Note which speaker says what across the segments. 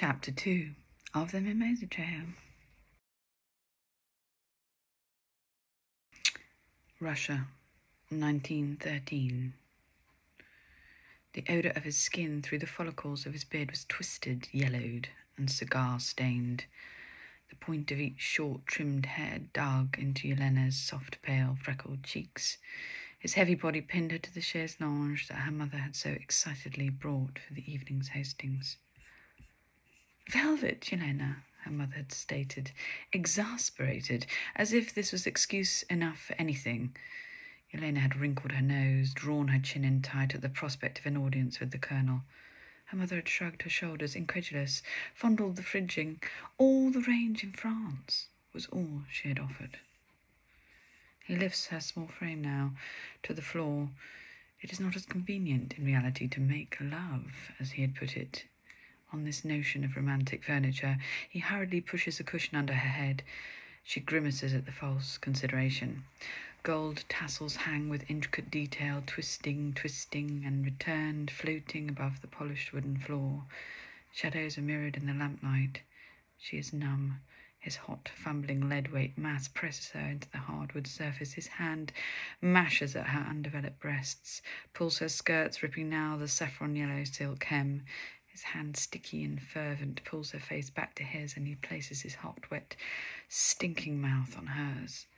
Speaker 1: Chapter 2 of the Mimosa Trail. Russia, 1913. The odour of his skin through the follicles of his beard was twisted, yellowed, and cigar-stained. The point of each short, trimmed hair dug into Yelena's soft, pale, freckled cheeks. His heavy body pinned her to the chaise longue that her mother had so excitedly brought for the evening's hostings. "Velvet, Yelena," her mother had stated, exasperated, as if this was excuse enough for anything. Yelena had wrinkled her nose, drawn her chin in tight at the prospect of an audience with the colonel. Her mother had shrugged her shoulders, incredulous, fondled the fridging. All the range in France was all she had offered. He lifts her small frame now to the floor. It is not as convenient in reality to make love, as he had put it. On this notion of romantic furniture, he hurriedly pushes a cushion under her head. She grimaces at the false consideration. Gold tassels hang with intricate detail, twisting, and returned, floating above the polished wooden floor. Shadows are mirrored in the lamplight. She is numb. His hot, fumbling lead-weight mass presses her into the hardwood surface. His hand mashes at her undeveloped breasts, pulls her skirts, ripping now the saffron-yellow silk hem. His hand, sticky and fervent, pulls her face back to his, and he places his hot, wet, stinking mouth on hers.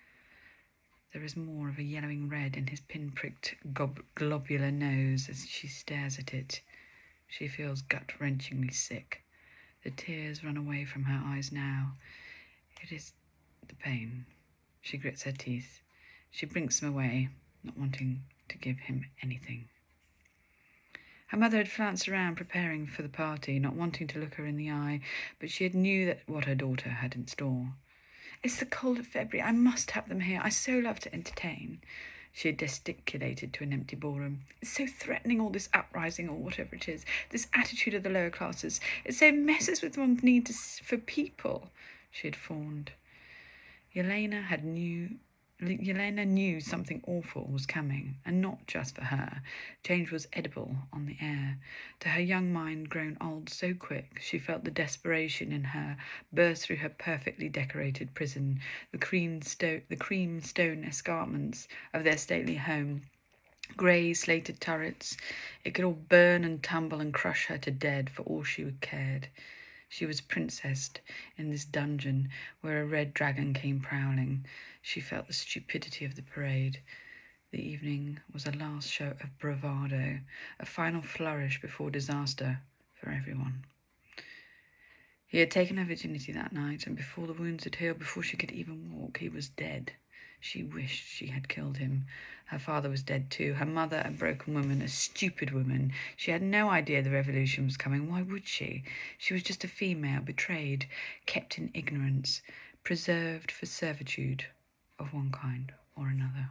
Speaker 1: There is more of a yellowing red in his pin-pricked, globular nose as she stares at it. She feels gut-wrenchingly sick. The tears run away from her eyes now. It is the pain. She grits her teeth. She blinks him away, not wanting to give him anything. Her mother had flounced around preparing for the party, not wanting to look her in the eye, but she had knew that what her daughter had in store. "It's the cold of February. I must have them here. I so love to entertain." She had gesticulated to an empty ballroom. "It's so threatening, all this uprising, or whatever it is, this attitude of the lower classes. It so messes with one's need for people," she had fawned. Yelena knew something awful was coming, and not just for her. Change was edible on the air. To her young mind, grown old so quick, she felt the desperation in her burst through her perfectly decorated prison, the cream stone escarpments of their stately home, grey slated turrets. It could all burn and tumble and crush her to dead for all she cared. She was princessed in this dungeon where a red dragon came prowling. She felt the stupidity of the parade. The evening was a last show of bravado, a final flourish before disaster for everyone. He had taken her virginity that night, and before the wounds had healed, before she could even walk, he was dead. She wished she had killed him. Her father was dead too. Her mother, a broken woman, a stupid woman. She had no idea the revolution was coming. Why would she? She was just a female, betrayed, kept in ignorance, preserved for servitude of one kind or another.